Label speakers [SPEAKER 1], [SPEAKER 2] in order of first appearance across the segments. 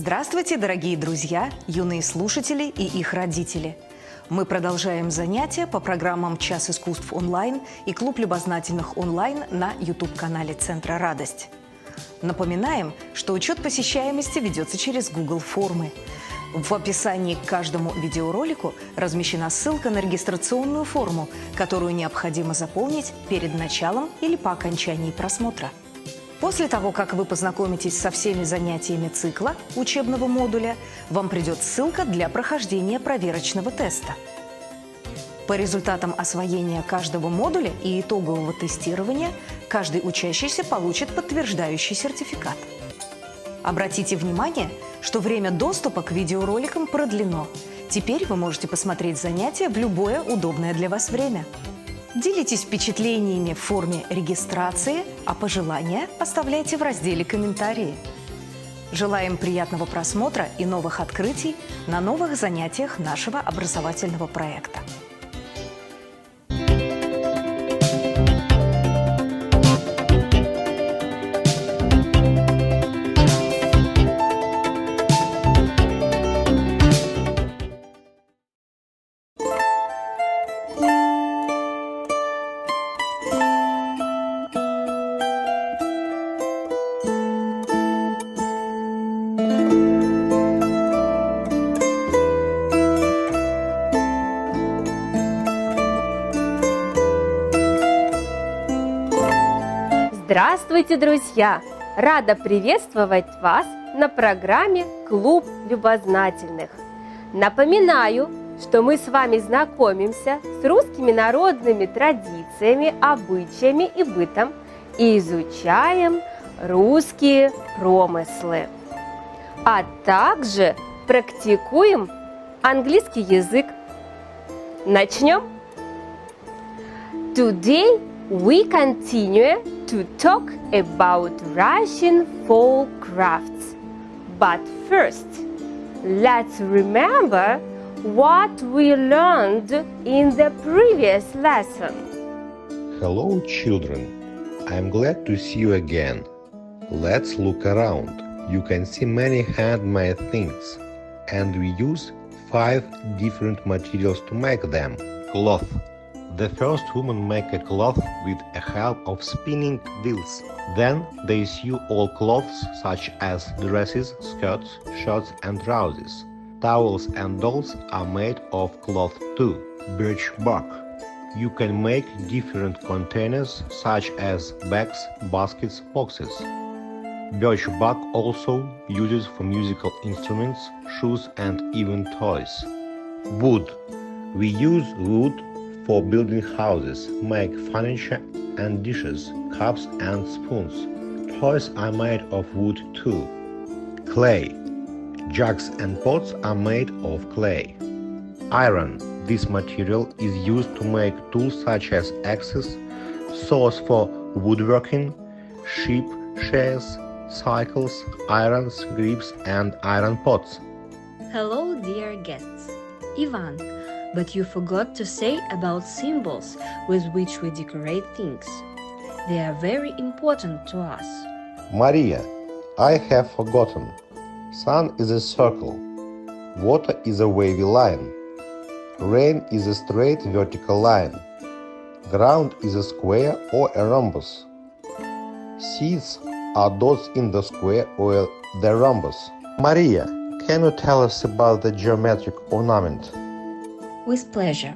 [SPEAKER 1] Здравствуйте, дорогие друзья, юные слушатели и их родители! Мы продолжаем занятия по программам «Час искусств онлайн» и «Клуб любознательных онлайн» на YouTube-канале Центра «Радость». Напоминаем, что учет посещаемости ведется через Google формы. В описании к каждому видеоролику размещена ссылка на регистрационную форму, которую необходимо заполнить перед началом или по окончании просмотра. После того, как вы познакомитесь со всеми занятиями цикла учебного модуля, вам придет ссылка для прохождения проверочного теста. По результатам освоения каждого модуля и итогового тестирования каждый учащийся получит подтверждающий сертификат. Обратите внимание, что время доступа к видеороликам продлено. Теперь вы можете посмотреть занятия в любое удобное для вас время. Делитесь впечатлениями в форме регистрации, а пожелания оставляйте в разделе «Комментарии». Желаем приятного просмотра и новых открытий на новых занятиях нашего образовательного проекта.
[SPEAKER 2] Здравствуйте, друзья! Рада приветствовать вас на программе «Клуб любознательных». Напоминаю, что мы с вами знакомимся с русскими народными традициями, обычаями и бытом и изучаем русские промыслы. А также практикуем английский язык. Начнем? Today we continue to talk about Russian folk crafts. But first, let's remember what we learned in the previous lesson.
[SPEAKER 3] Hello, children. I'm glad to see you again. Let's look around. You can see many handmade things, and we use 5 different materials to make them. Cloth. The first women make a cloth with the help of spinning wheels. Then they sew all cloths such as dresses, skirts, shirts and trousers. Towels and dolls are made of cloth too. Birch bark. You can make different containers such as bags, baskets, boxes. Birch bark also used for musical instruments, shoes and even toys. Wood. We use wood for building houses, make furniture and dishes, cups and spoons. Toys are made of wood too. Clay. Jugs and pots are made of clay. Iron. This material is used to make tools such as axes, saws for woodworking, sheep shears, cycles, irons, grips and iron pots.
[SPEAKER 4] Hello, dear guests. Ivan, but you forgot to say about symbols with which we decorate things. They are very important to us.
[SPEAKER 3] Maria, I have forgotten. Sun is a circle. Water is a wavy line. Rain is a straight vertical line. Ground is a square or a rhombus. Seeds are dots in the square or the rhombus. Maria, can you tell us about the geometric ornament?
[SPEAKER 4] With pleasure.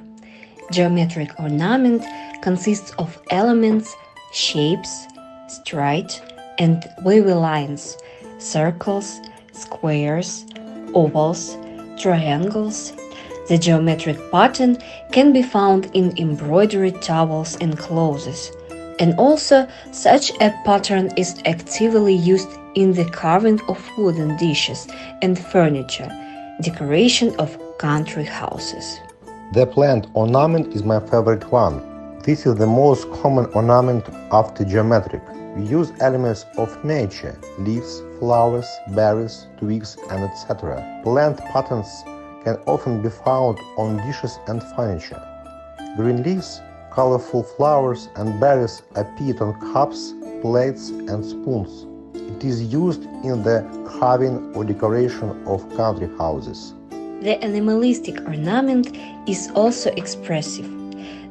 [SPEAKER 4] Geometric ornament consists of elements, shapes, straight and wavy lines, circles, squares, ovals, triangles. The geometric pattern can be found in embroidered towels and clothes, and also such a pattern is actively used in the carving of wooden dishes and furniture, decoration of country houses.
[SPEAKER 3] The plant ornament is my favorite one. This is the most common ornament after geometric. We use elements of nature, leaves, flowers, berries, twigs, and etc. Plant patterns can often be found on dishes and furniture. Green leaves, colorful flowers, and berries appear on cups, plates, and spoons. It is used in the carving or decoration of country houses.
[SPEAKER 4] The animalistic ornament is also expressive.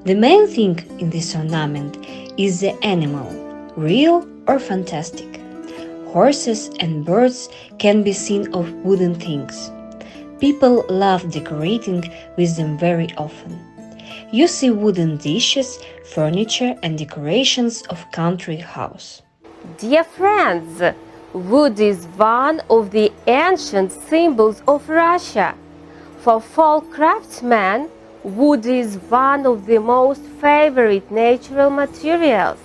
[SPEAKER 4] The main thing in this ornament is the animal, real or fantastic. Horses and birds can be seen of wooden things. People love decorating with them very often. You see wooden dishes, furniture and decorations of country house.
[SPEAKER 2] Dear friends, wood is one of the ancient symbols of Russia. For folk craftsmen, wood is one of the most favorite natural materials.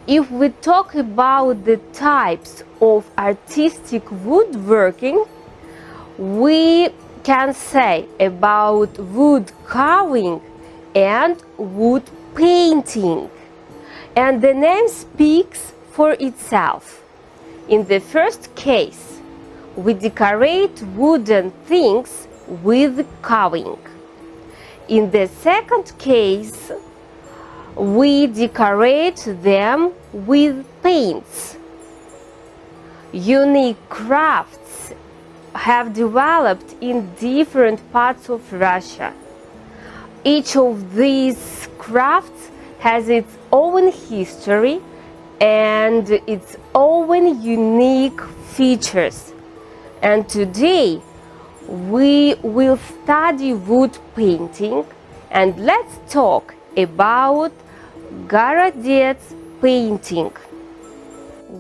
[SPEAKER 2] If we talk about the types of artistic woodworking, we can say about wood carving and wood painting. And the name speaks for itself. In the first case, we decorate wooden things with carving. In the second case, we decorate them with paints. Unique crafts have developed in different parts of Russia. Each of these crafts has its own history and its own unique features. And today, we will study wood painting, and let's talk about Городецкая painting.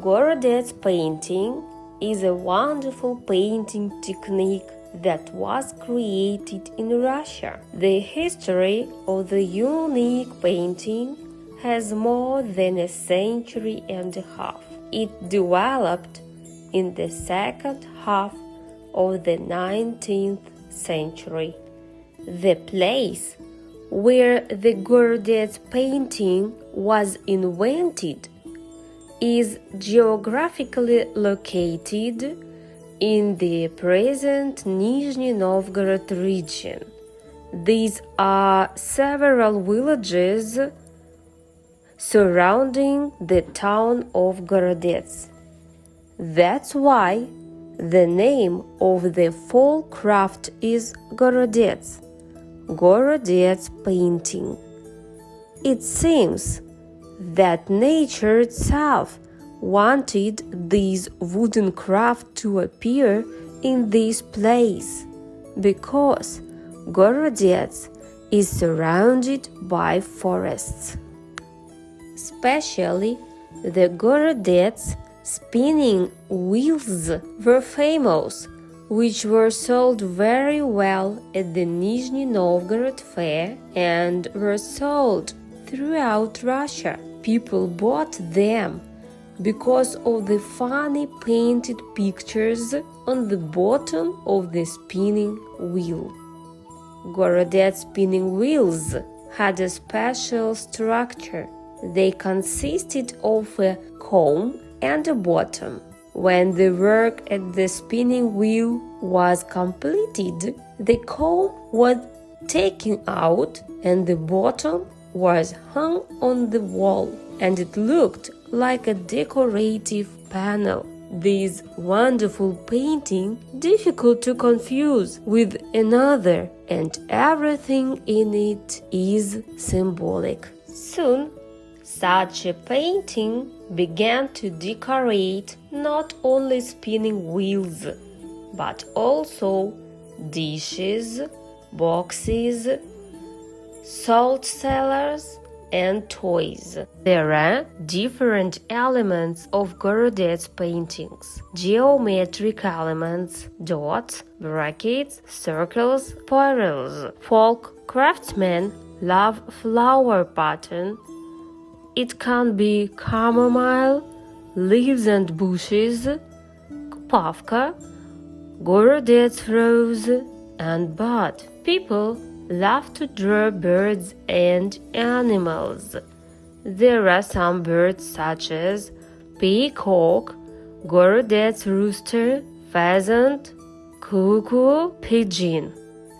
[SPEAKER 2] Городецкая painting is a wonderful painting technique that was created in Russia. The history of the unique painting has more than a century and a half. It developed in the second half of the 19th century. The place where the Городецкая painting was invented is geographically located in the present Nizhny Novgorod region. These are several villages surrounding the town of Городец. That's why the name of the folk craft is Городец, Городец painting. It seems that nature itself wanted this wooden craft to appear in this place because Городец is surrounded by forests. Especially the Городец spinning wheels were famous, which were sold very well at the Nizhny Novgorod fair and were sold throughout Russia. People bought them because of the funny painted pictures on the bottom of the spinning wheel. Городец spinning wheels had a special structure. They consisted of a comb and a bottom. When the work at the spinning wheel was completed, the comb was taken out and the bottom was hung on the wall, and it looked like a decorative panel. This wonderful painting, difficult to confuse with another, and everything in it is symbolic. Soon, such a painting began to decorate not only spinning wheels, but also dishes, boxes, salt cellars, and toys. There are different elements of Городец paintings: geometric elements, dots, brackets, circles, spirals. Folk craftsmen love flower pattern. It can be chamomile, leaves and bushes, kupavka, Городец rose, and bud. People love to draw birds and animals. There are some birds such as peacock, Городец rooster, pheasant, cuckoo, pigeon.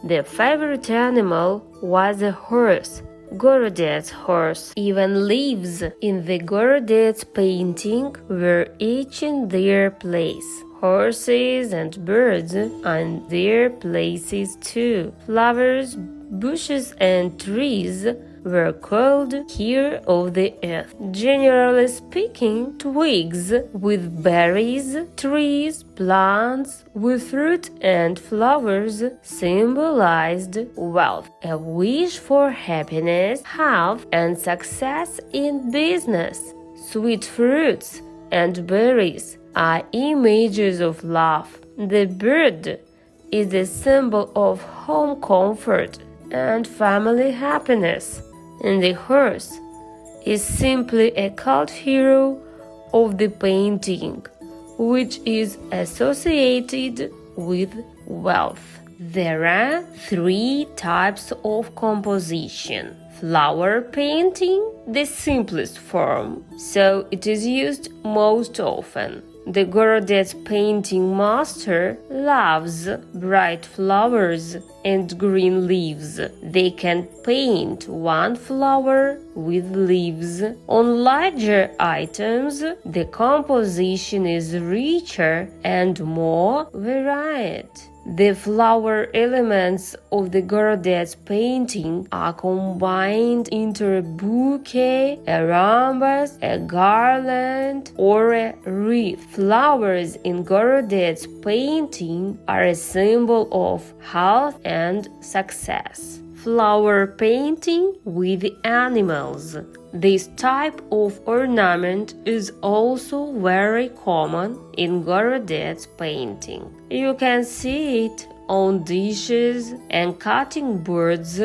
[SPEAKER 2] The favorite animal was a horse. Gorodets horse even lives in the Gorodets painting were each in their place. Horses and birds are in their places too. Flowers, bushes and trees were called here of the earth. Generally speaking, twigs with berries, trees, plants with fruit and flowers symbolized wealth, a wish for happiness, health and success in business. Sweet fruits and berries are images of love. The bird is a symbol of home comfort and family happiness. And the horse is simply a cult hero of the painting, which is associated with wealth. There are 3 types of composition. Flower painting, the simplest form, so it is used most often. The Gorodets painting master loves bright flowers and green leaves. They can paint one flower with leaves. On larger items, the composition is richer and more varied. The flower elements of the Gorodets painting are combined into a bouquet, a rhombus, a garland, or a wreath. Flowers in Gorodets painting are a symbol of health and success. Flower painting with animals. This type of ornament is also very common in Gorodets painting. You can see it on dishes and cutting boards,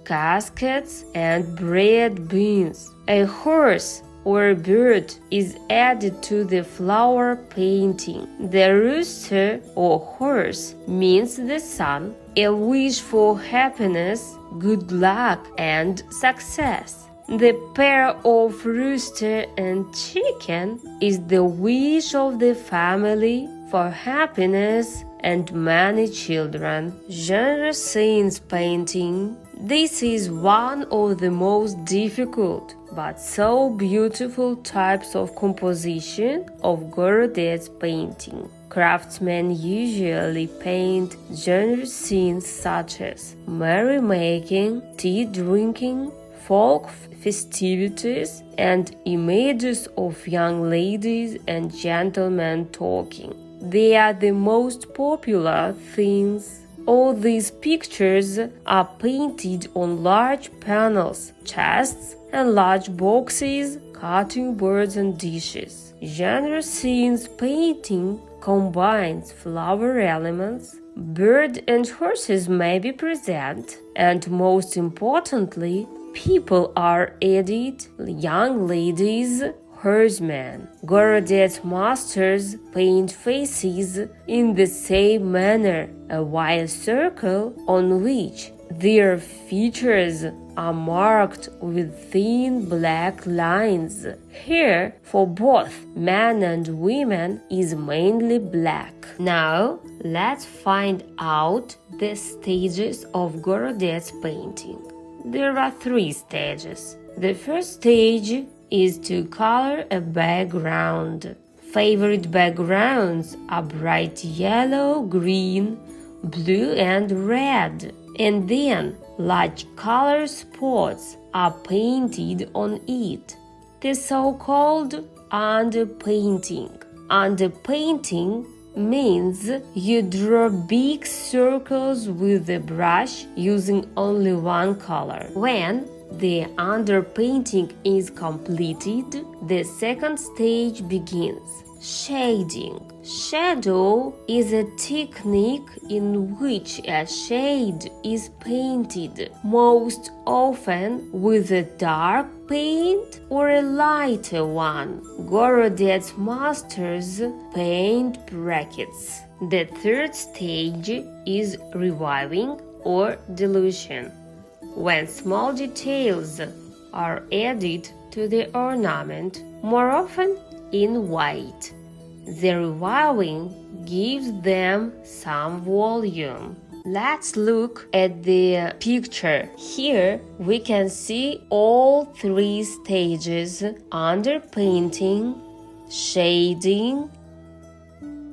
[SPEAKER 2] caskets and bread bins. A horse or a bird is added to the flower painting. The rooster or horse means the sun, a wish for happiness, good luck and success. The pair of rooster and chicken is the wish of the family for happiness and many children. Genre scenes painting. This is one of the most difficult but so beautiful types of composition of Gorodets painting. Craftsmen usually paint genre scenes such as merrymaking, tea drinking, folk festivities, and images of young ladies and gentlemen talking. They are the most popular things. All these pictures are painted on large panels, chests, and large boxes, cutting boards and dishes. Genre scenes painting combines flower elements. Bird and horses may be present, and most importantly, people are added, young ladies, horsemen. Gorodets masters paint faces in the same manner, a wide circle on which their features are marked with thin black lines. Hair for both men and women is mainly black. Now, let's find out the stages of Gorodets painting. There are 3 stages. The first stage is to color a background. Favorite backgrounds are bright yellow, green, blue and red. And then large color spots are painted on it. The so-called underpainting. Underpainting means you draw big circles with a brush using only one color. When the underpainting is completed, the second stage begins. Shading. Shadow is a technique in which a shade is painted, most often with a dark paint or a lighter one. Gorodets masters paint brackets. The third stage is reviving or dilution, when small details are added to the ornament, more often in white. The reviving gives them some volume. Let's look at the picture. Here we can see all three stages: underpainting, shading,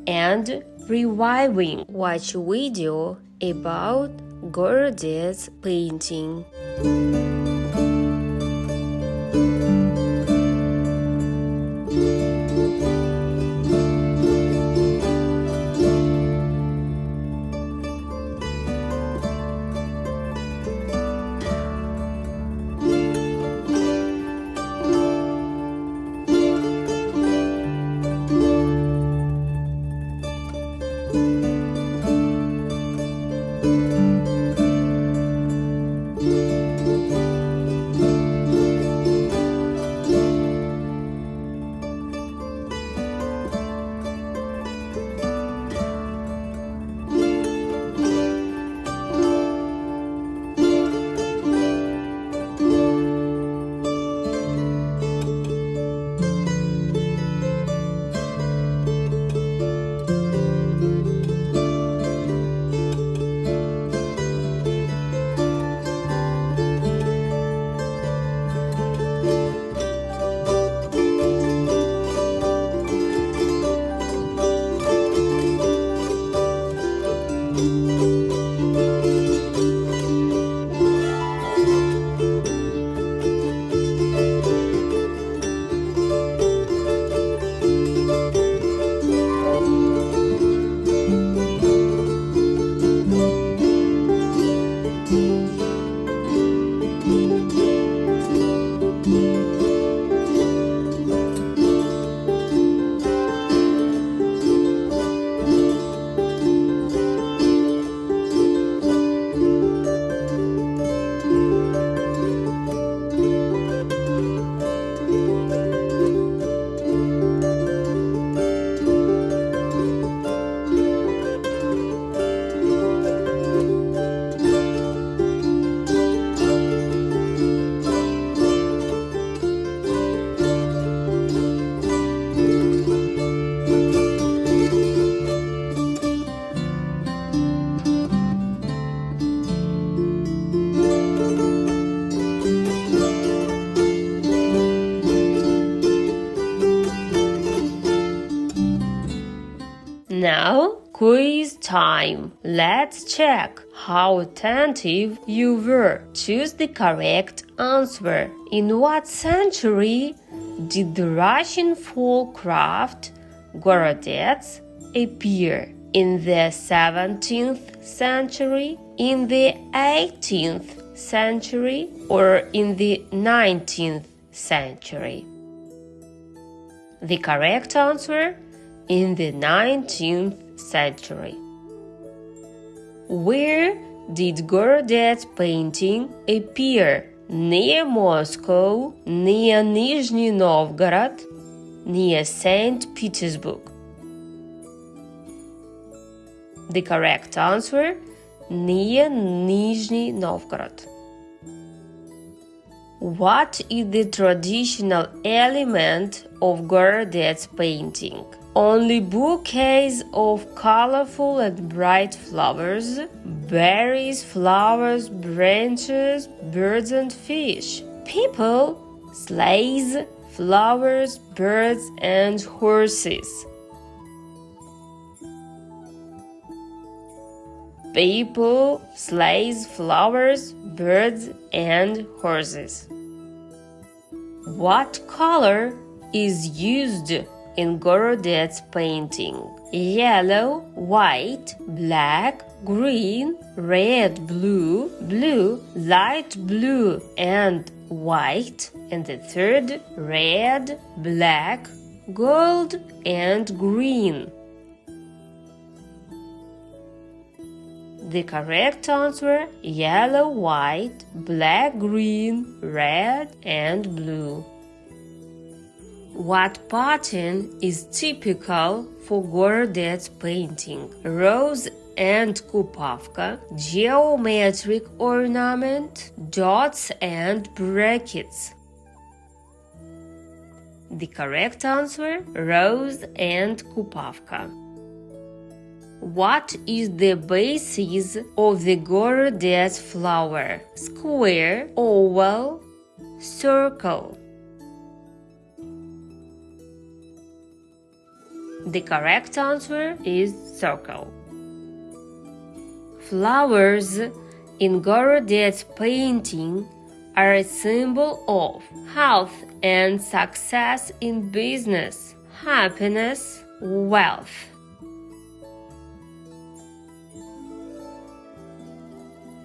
[SPEAKER 2] and reviving. Watch a video about Городецкая painting. Now, quiz time. Let's check how attentive you were. Choose the correct answer. In what century did the Russian folk craft Городец appear? In the 17th century, in the 18th century, or in the 19th century? The correct answer: in the 19th century. Where did Городец painting appear? Near Moscow, near Nizhny Novgorod, near St. Petersburg. The correct answer: near Nizhny Novgorod. What is the traditional element of Городец painting? Only bouquets of colorful and bright flowers, berries, flowers, branches, birds and fish, people, sleighs, flowers, birds and horses. People, sleighs, flowers, birds and horses. What color is used in Городец painting? Yellow, white, black, green, red, blue, blue, light blue and white, and the third, red, black, gold and green. The correct answer: yellow, white, black, green, red and blue. What pattern is typical for Городец painting? Rose and kupavka, geometric ornament, dots and brackets. The correct answer: rose and kupavka. What is the basis of the Gorodets flower? Square, oval, circle. The correct answer is circle. Flowers in Gorodets painting are a symbol of health and success in business, happiness, wealth.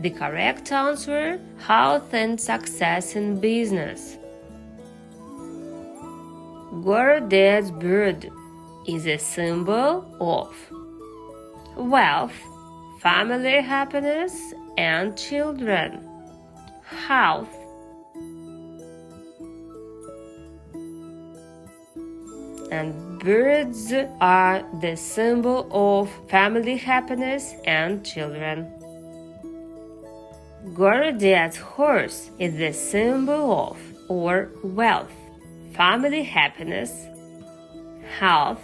[SPEAKER 2] The correct answer, health and success in business. Gorodets bird is a symbol of wealth, family happiness, and children, health. And birds are the symbol of family happiness and children. Gorodets horse is the symbol of or wealth, family happiness, health.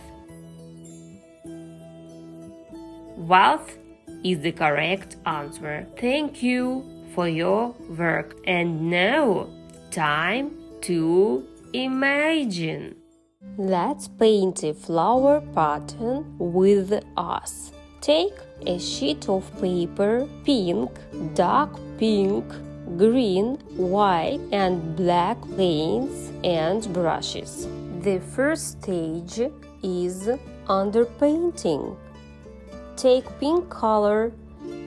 [SPEAKER 2] Wealth is the correct answer. Thank you for your work. And now, time to imagine. Let's paint a flower pattern with us. Take a sheet of paper, pink, dark pink, green, white, and black paints and brushes. The first stage is underpainting. Take pink color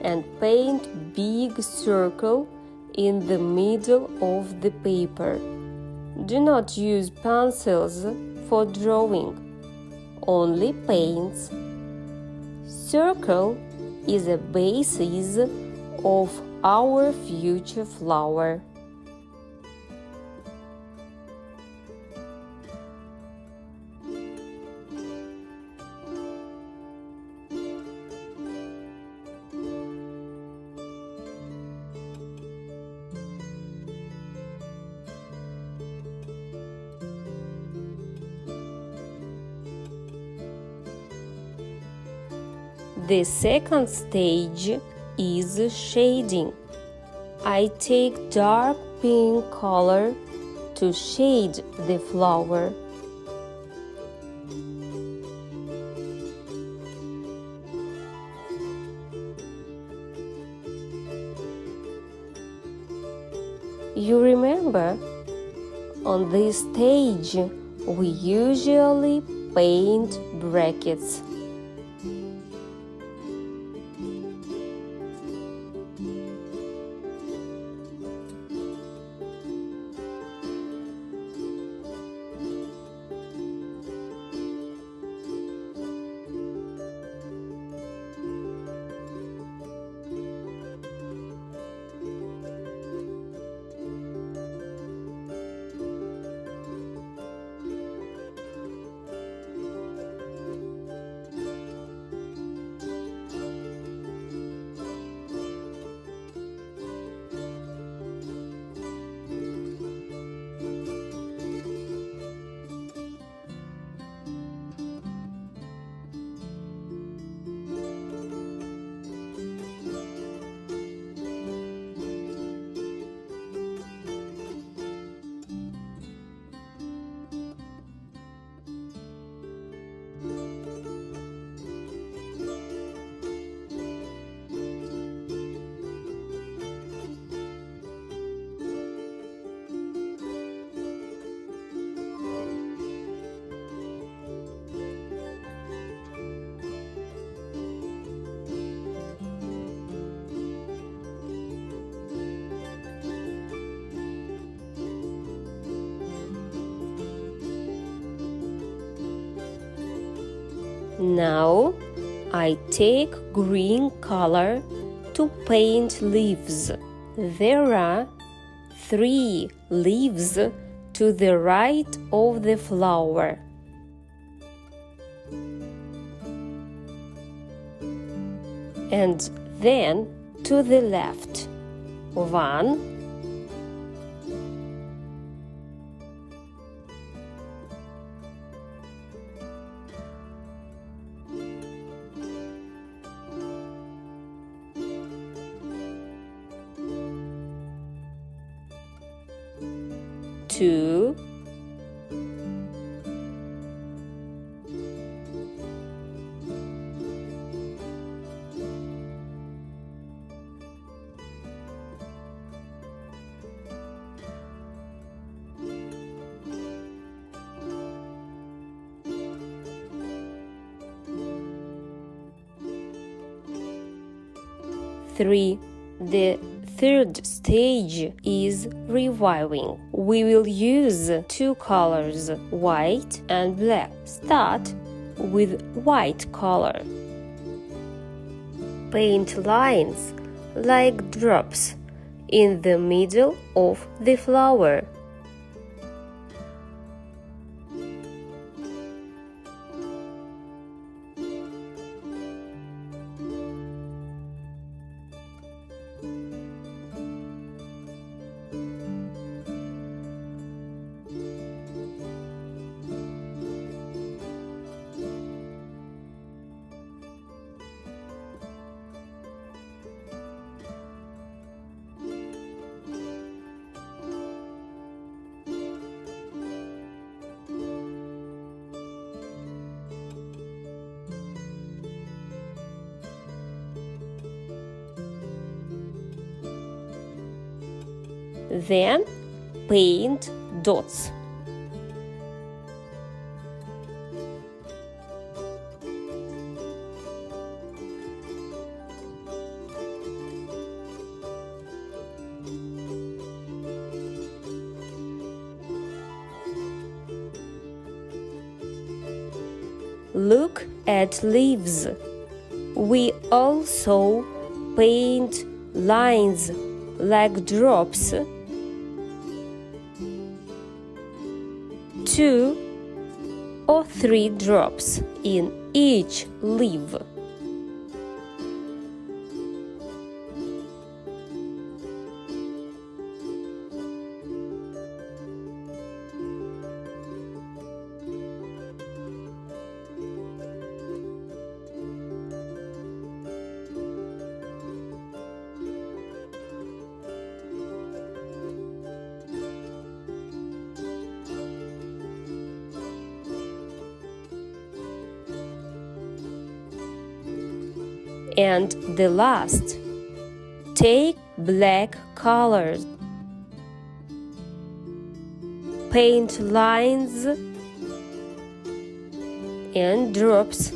[SPEAKER 2] and paint big circle in the middle of the paper. Do not use pencils for drawing, only paints. Circle is a basis of our future flower. The second stage is shading. I take dark pink color to shade the flower. You remember, on this stage, we usually paint brackets. Now I take green color to paint leaves. There are 3 leaves to the right of the flower. And then to the left. 1, 2, 2, 3. The third stage is reviving. We will use two colors, white and black. Start with white color. Paint lines like drops in the middle of the flower. Then paint dots. Look at leaves. We also paint lines like drops. 2 or 3 drops in each leaf. And the last, take black colors. Paint lines and drops.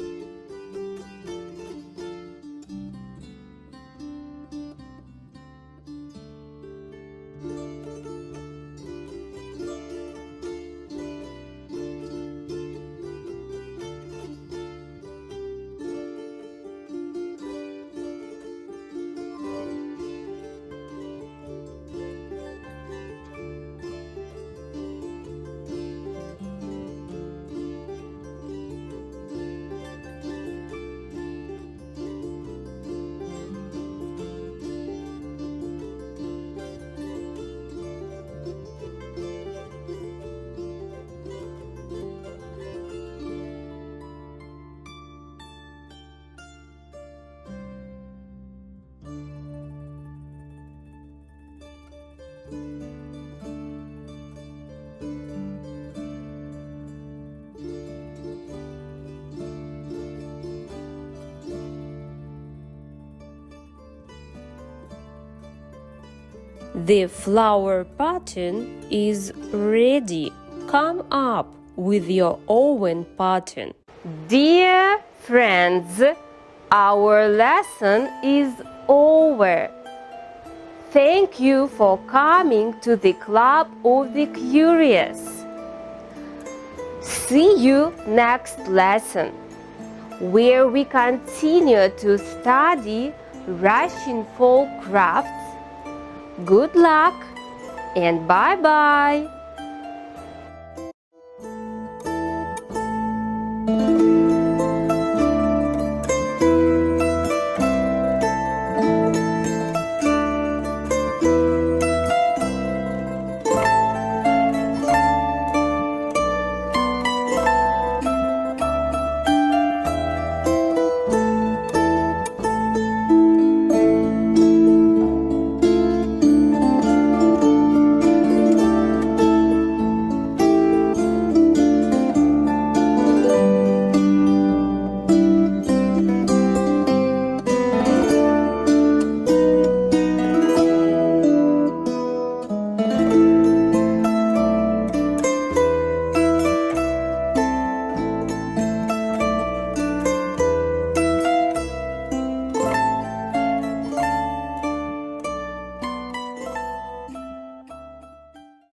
[SPEAKER 2] The flower pattern is ready. Come up with your own pattern. Dear friends, our lesson is over. Thank you for coming to the Club of the Curious. See you next lesson, where we continue to study Russian folk crafts. Good luck and bye-bye!